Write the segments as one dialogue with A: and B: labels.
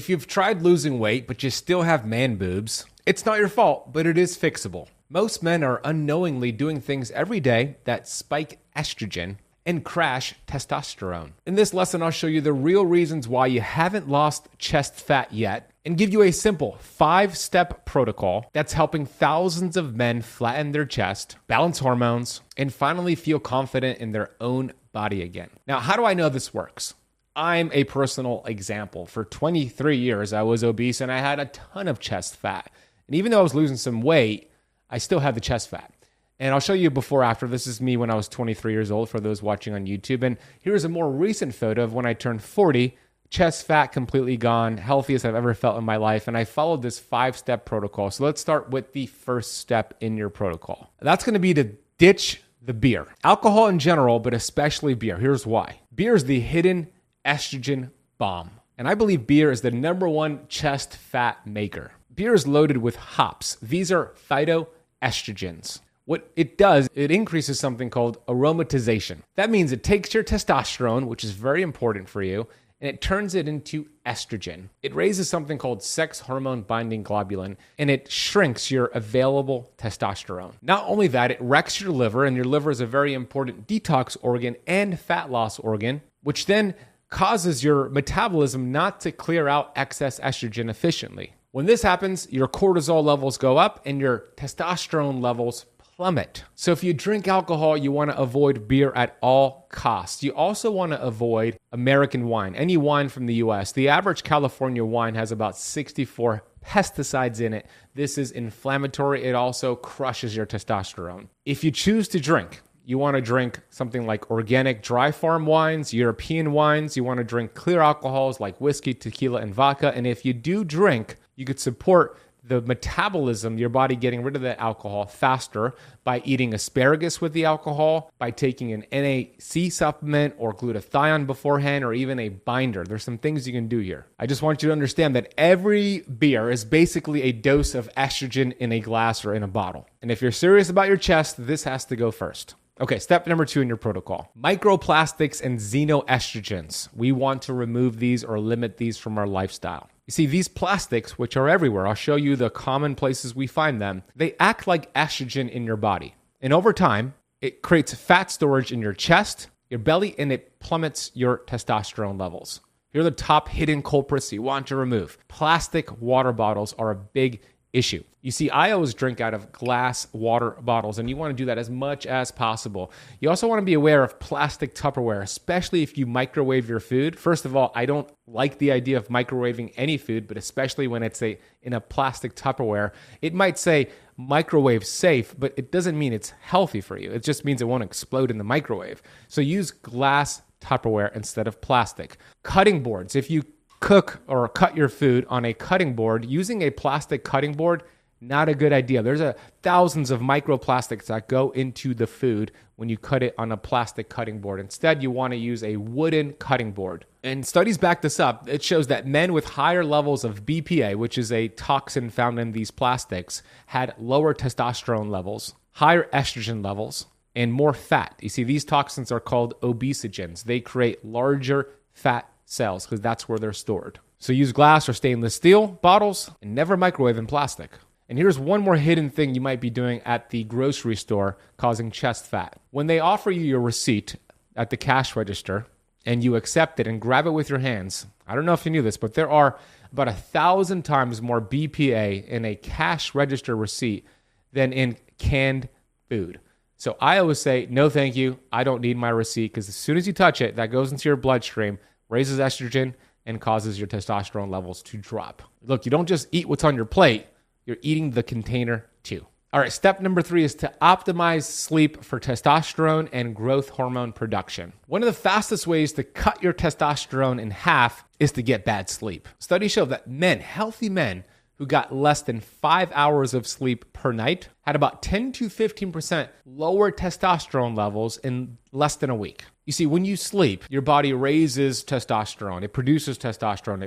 A: If you've tried losing weight, but you still have man boobs, it's not your fault, but it is fixable. Most men are unknowingly doing things every day that spike estrogen and crash testosterone. In this lesson, I'll show you the real reasons why you haven't lost chest fat yet and give you a simple 5-step protocol that's helping thousands of men flatten their chest, balance hormones, and finally feel confident in their own body again. Now, how do I know this works? I'm a personal example. For 23 years, I was obese and I had a ton of chest fat. And even though I was losing some weight, I still had the chest fat. And I'll show you before after. This is me when I was 23 years old for those watching on YouTube. And here's a more recent photo of when I turned 40, chest fat completely gone, healthiest I've ever felt in my life. And I followed this 5-step protocol. So let's start with the first step in your protocol. That's going to be to ditch the beer. Alcohol in general, but especially beer. Here's why. Beer is the hidden estrogen bomb. And I believe beer is the #1 chest fat maker. Beer is loaded with hops. These are phytoestrogens. What it does, it increases something called aromatization. That means it takes your testosterone, which is very important for you, and it turns it into estrogen. It raises something called sex hormone binding globulin, and it shrinks your available testosterone. Not only that, it wrecks your liver, and your liver is a very important detox organ and fat loss organ, which then causes your metabolism not to clear out excess estrogen efficiently. When this happens, your cortisol levels go up and your testosterone levels plummet. So if you drink alcohol, you want to avoid beer at all costs. You also want to avoid American wine, any wine from the US. The average California wine has about 64 pesticides in it. This is inflammatory. It also crushes your testosterone. If you choose to drink, you want to drink something like organic dry farm wines, European wines. You want to drink clear alcohols like whiskey, tequila, and vodka. And if you do drink, you could support the metabolism, your body getting rid of that alcohol faster by eating asparagus with the alcohol, by taking an NAC supplement or glutathione beforehand, or even a binder. There's some things you can do here. I just want you to understand that every beer is basically a dose of estrogen in a glass or in a bottle. And if you're serious about your chest, this has to go first. Okay, step number 2 in your protocol. Microplastics and xenoestrogens. We want to remove these or limit these from our lifestyle. You see, these plastics, which are everywhere, I'll show you the common places we find them, they act like estrogen in your body. And over time, it creates fat storage in your chest, your belly, and it plummets your testosterone levels. Here are the top hidden culprits you want to remove. Plastic water bottles are a big issue. You see, I always drink out of glass water bottles, and you want to do that as much as possible. You also want to be aware of plastic Tupperware, especially if you microwave your food. First of all, I don't like the idea of microwaving any food, but especially when it's in a plastic Tupperware. It might say microwave safe, but it doesn't mean it's healthy for you. It just means it won't explode in the microwave. So use glass Tupperware instead of plastic. Cutting boards. If you cook or cut your food on a cutting board, using a plastic cutting board, not a good idea. There's thousands of microplastics that go into the food when you cut it on a plastic cutting board. Instead, you want to use a wooden cutting board. And studies back this up. It shows that men with higher levels of BPA, which is a toxin found in these plastics, had lower testosterone levels, higher estrogen levels, and more fat. You see, these toxins are called obesogens. They create larger fat cells because that's where they're stored. So use glass or stainless steel bottles and never microwave in plastic. And here's one more hidden thing you might be doing at the grocery store causing chest fat. When they offer you your receipt at the cash register and you accept it and grab it with your hands, I don't know if you knew this, but there are about 1,000 times more BPA in a cash register receipt than in canned food. So I always say, no, thank you. I don't need my receipt, because as soon as you touch it, that goes into your bloodstream, raises estrogen, and causes your testosterone levels to drop. Look, you don't just eat what's on your plate. You're eating the container too. All right, step number 3 is to optimize sleep for testosterone and growth hormone production. One of the fastest ways to cut your testosterone in half is to get bad sleep. Studies show that men, healthy men, who got less than 5 hours of sleep per night had about 10 to 15% lower testosterone levels in less than a week. You see, when you sleep, your body raises testosterone. It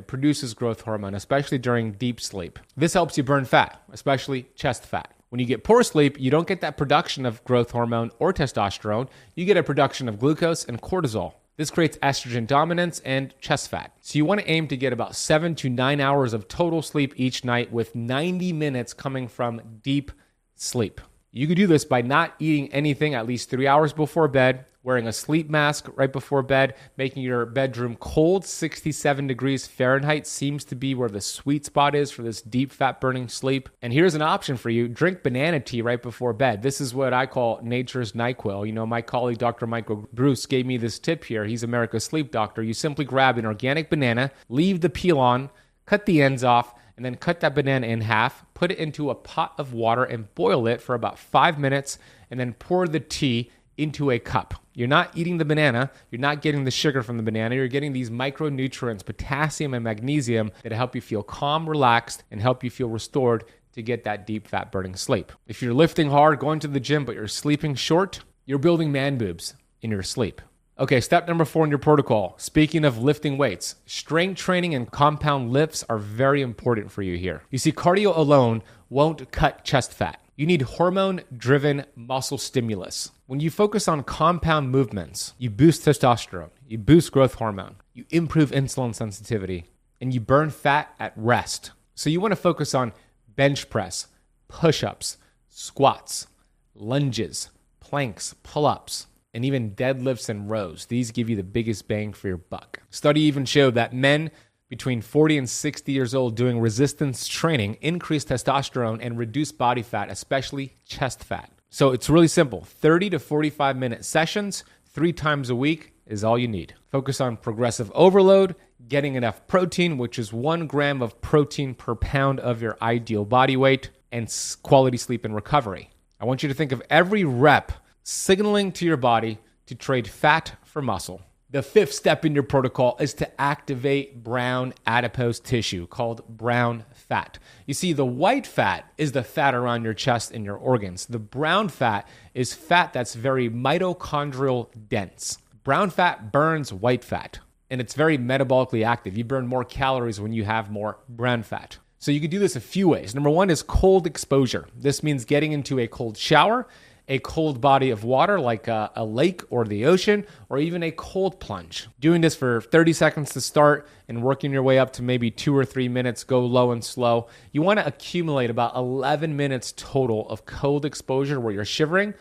A: produces growth hormone, especially during deep sleep. This helps you burn fat, especially chest fat. When you get poor sleep, you don't get that production of growth hormone or testosterone. You get a production of glucose and cortisol. This creates estrogen dominance and chest fat. So you want to aim to get about 7 to 9 hours of total sleep each night, with 90 minutes coming from deep sleep. You could do this by not eating anything at least 3 hours before bed, wearing a sleep mask right before bed, making your bedroom cold. 67 degrees Fahrenheit seems to be where the sweet spot is for this deep fat burning sleep. And here's an option for you. Drink banana tea right before bed. This is what I call nature's NyQuil. You know, my colleague, Dr. Michael Bruce, gave me this tip here. He's America's sleep doctor. You simply grab an organic banana, leave the peel on, cut the ends off, and then cut that banana in half, put it into a pot of water and boil it for about 5 minutes, and then pour the tea into a cup. You're not eating the banana, you're not getting the sugar from the banana, you're getting these micronutrients, potassium and magnesium, that help you feel calm, relaxed, and help you feel restored to get that deep fat burning sleep. If you're lifting hard, going to the gym, but you're sleeping short, you're building man boobs in your sleep. Okay, step number 4 in your protocol. Speaking of lifting weights, strength training and compound lifts are very important for you here. You see, cardio alone won't cut chest fat. You need hormone-driven muscle stimulus. When you focus on compound movements, you boost testosterone, you boost growth hormone, you improve insulin sensitivity, and you burn fat at rest. So you want to focus on bench press, push-ups, squats, lunges, planks, pull-ups, and even deadlifts and rows. These give you the biggest bang for your buck. Study even showed that men between 40 and 60 years old doing resistance training increase testosterone and reduce body fat, especially chest fat. So it's really simple. 30 to 45 minute sessions, 3 times a week is all you need. Focus on progressive overload, getting enough protein, which is 1 gram of protein per pound of your ideal body weight, and quality sleep and recovery. I want you to think of every rep signaling to your body to trade fat for muscle. The 5th step in your protocol is to activate brown adipose tissue called brown fat. You see, the white fat is the fat around your chest and your organs. The brown fat is fat that's very mitochondrial dense. Brown fat burns white fat, and it's very metabolically active. You burn more calories when you have more brown fat. So you can do this a few ways. Number 1 is cold exposure. This means getting into a cold shower, a cold body of water like a lake or the ocean, or even a cold plunge. Doing this for 30 seconds to start and working your way up to maybe 2 or 3 minutes, go low and slow. You want to accumulate about 11 minutes total of cold exposure where you're shivering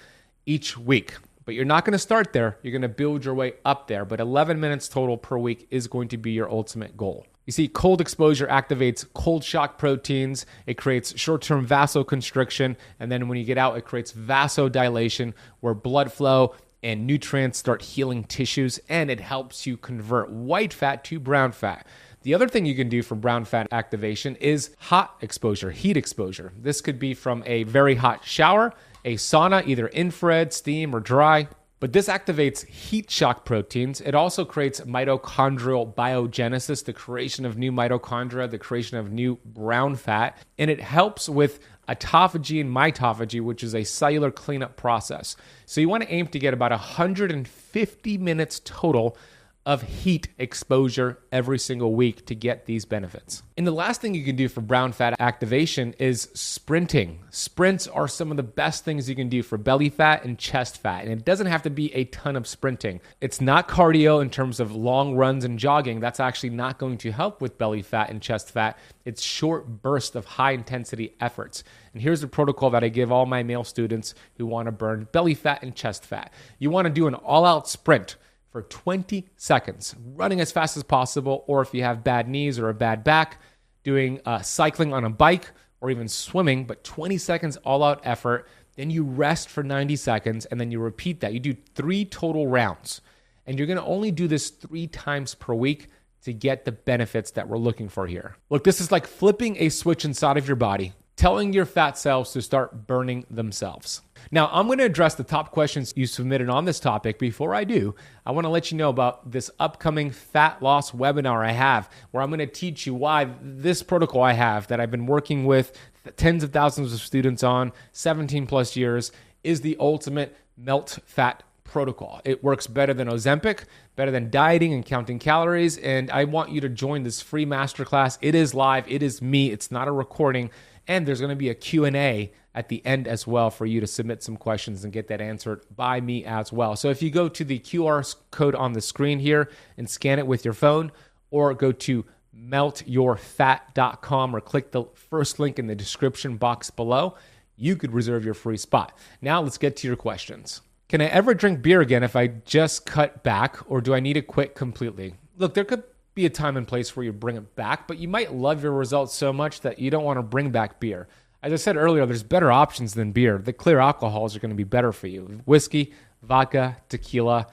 A: each week. But you're not going to start there. You're going to build your way up there. But 11 minutes total per week is going to be your ultimate goal. You see, cold exposure activates cold shock proteins. It creates short-term vasoconstriction. And then when you get out, it creates vasodilation, where blood flow and nutrients start healing tissues. And it helps you convert white fat to brown fat. The other thing you can do for brown fat activation is hot exposure, heat exposure. This could be from a very hot shower, a sauna, either infrared, steam, or dry. But this activates heat shock proteins. It also creates mitochondrial biogenesis, the creation of new mitochondria, the creation of new brown fat. And it helps with autophagy and mitophagy, which is a cellular cleanup process. So you want to aim to get about 150 minutes total of heat exposure every single week to get these benefits. And the last thing you can do for brown fat activation is sprinting. Sprints are some of the best things you can do for belly fat and chest fat. And it doesn't have to be a ton of sprinting. It's not cardio in terms of long runs and jogging. That's actually not going to help with belly fat and chest fat. It's short bursts of high intensity efforts. And here's the protocol that I give all my male students who want to burn belly fat and chest fat. You want to do an all-out sprint for 20 seconds, running as fast as possible, or if you have bad knees or a bad back, doing cycling on a bike or even swimming, but 20 seconds all-out effort. Then you rest for 90 seconds, and then you repeat that. You do 3 total rounds, and you're going to only do this 3 times per week to get the benefits that we're looking for here. Look, this is like flipping a switch inside of your body, telling your fat cells to start burning themselves. Now, I'm going to address the top questions you submitted on this topic. Before I do, I want to let you know about this upcoming fat loss webinar I have, where I'm going to teach you why this protocol I have that I've been working with tens of thousands of students on 17 plus years is the ultimate melt fat protocol. It works better than Ozempic, better than dieting and counting calories, and I want you to join this free masterclass. It is live. It is me. It's not a recording. And there's going to be a Q&A at the end as well for you to submit some questions and get that answered by me as well. So if you go to the QR code on the screen here and scan it with your phone, or go to meltyourfat.com or click the first link in the description box below, you could reserve your free spot. Now let's get to your questions. Can I ever drink beer again if I just cut back, or do I need to quit completely? Look, there could be a time and place where you bring it back, but you might love your results so much that you don't want to bring back beer. As I said earlier, there's better options than beer. The clear alcohols are going to be better for you. Whiskey, vodka, tequila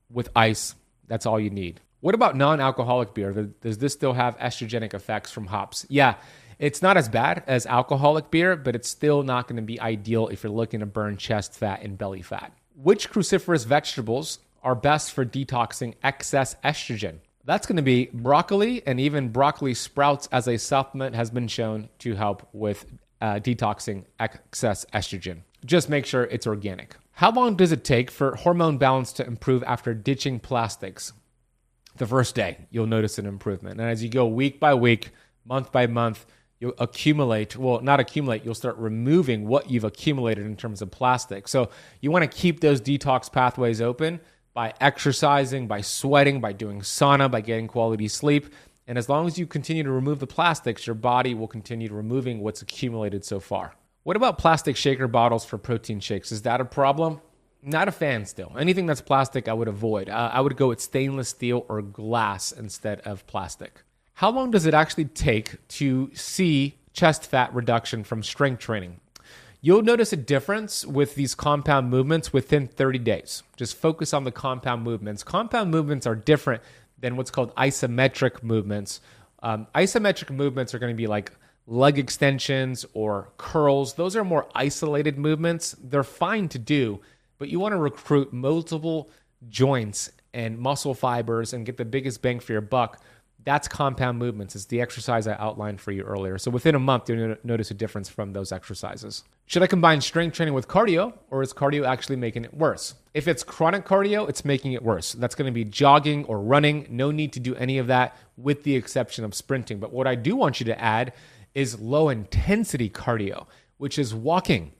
A: with ice, that's all you need. What about non-alcoholic beer? Does this still have estrogenic effects from hops? Yeah, it's not as bad as alcoholic beer, but it's still not going to be ideal if you're looking to burn chest fat and belly fat. Which cruciferous vegetables are best for detoxing excess estrogen? That's going to be broccoli, and even broccoli sprouts as a supplement has been shown to help with detoxing excess estrogen. Just make sure it's organic. How long does it take for hormone balance to improve after ditching plastics? The first day, you'll notice an improvement. And as you go week by week, month by month, you'll you'll start removing what you've accumulated in terms of plastic. So you want to keep those detox pathways open by exercising, by sweating, by doing sauna, by getting quality sleep. And as long as you continue to remove the plastics, your body will continue removing what's accumulated so far. What about plastic shaker bottles for protein shakes? Is that a problem? Not a fan still. Anything that's plastic, I would avoid. I would go with stainless steel or glass instead of plastic. How long does it actually take to see chest fat reduction from strength training? You'll notice a difference with these compound movements within 30 days. Just focus on the compound movements. Compound movements are different than what's called isometric movements. Isometric movements are going to be like leg extensions or curls. Those are more isolated movements. They're fine to do, but you want to recruit multiple joints and muscle fibers and get the biggest bang for your buck. That's compound movements. It's the exercise I outlined for you earlier. So within a month, you'll notice a difference from those exercises. Should I combine strength training with cardio, or is cardio actually making it worse? If it's chronic cardio, it's making it worse. That's going to be jogging or running. No need to do any of that with the exception of sprinting. But what I do want you to add is low intensity cardio, which is walking.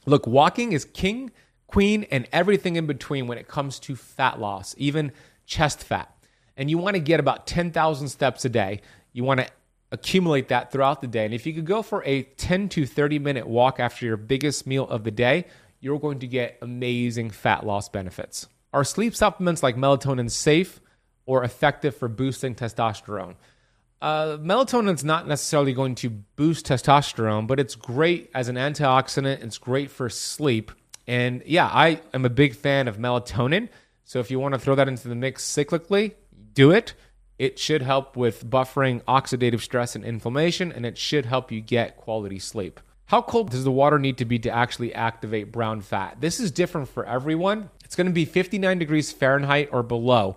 A: Look, walking is king, queen, and everything in between when it comes to fat loss, even chest fat. And you want to get about 10,000 steps a day. You want to accumulate that throughout the day. And if you could go for a 10 to 30 minute walk after your biggest meal of the day, you're going to get amazing fat loss benefits. Are sleep supplements like melatonin safe or effective for boosting testosterone? Melatonin is not necessarily going to boost testosterone, but it's great as an antioxidant. It's great for sleep. And yeah, I am a big fan of melatonin. So if you want to throw that into the mix cyclically, do it. It should help with buffering oxidative stress and inflammation, and it should help you get quality sleep. How cold does the water need to be to actually activate brown fat? This is different for everyone. It's going to be 59 degrees Fahrenheit or below,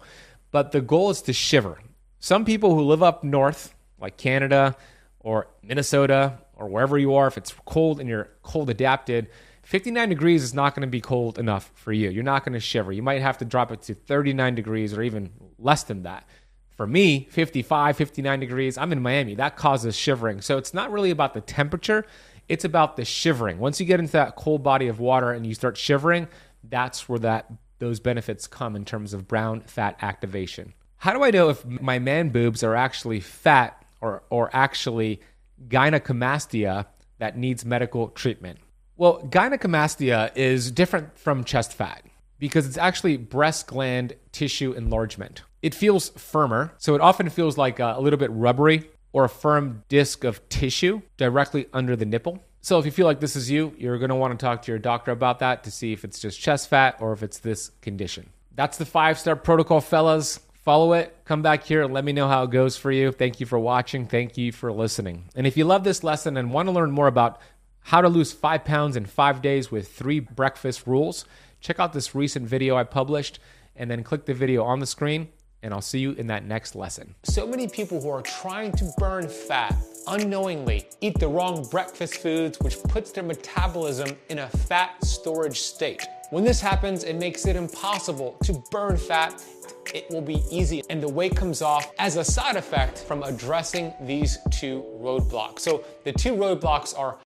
A: but the goal is to shiver. Some people who live up north, like Canada or Minnesota or wherever you are, if it's cold and you're cold adapted, 59 degrees is not going to be cold enough for you. You're not going to shiver. You might have to drop it to 39 degrees or even less than that. For me, 55, 59 degrees, I'm in Miami. That causes shivering. So it's not really about the temperature. It's about the shivering. Once you get into that cold body of water and you start shivering, that's where those benefits come in terms of brown fat activation. How do I know if my man boobs are actually fat or actually gynecomastia that needs medical treatment? Well, gynecomastia is different from chest fat because it's actually breast gland tissue enlargement. It feels firmer, so it often feels like a little bit rubbery or a firm disc of tissue directly under the nipple. So if you feel like this is you, you're going to want to talk to your doctor about that to see if it's just chest fat or if it's this condition. That's the 5-step protocol, fellas. Follow it. Come back here and let me know how it goes for you. Thank you for watching. Thank you for listening. And if you love this lesson and want to learn more about how to lose 5 pounds in 5 days with 3 breakfast rules, check out this recent video I published and then click the video on the screen, and I'll see you in that next lesson. So many people who are trying to burn fat unknowingly eat the wrong breakfast foods, which puts their metabolism in a fat storage state. When this happens, it makes it impossible to burn fat it will be easy, and the weight comes off as a side effect from addressing these two roadblocks. So the two roadblocks are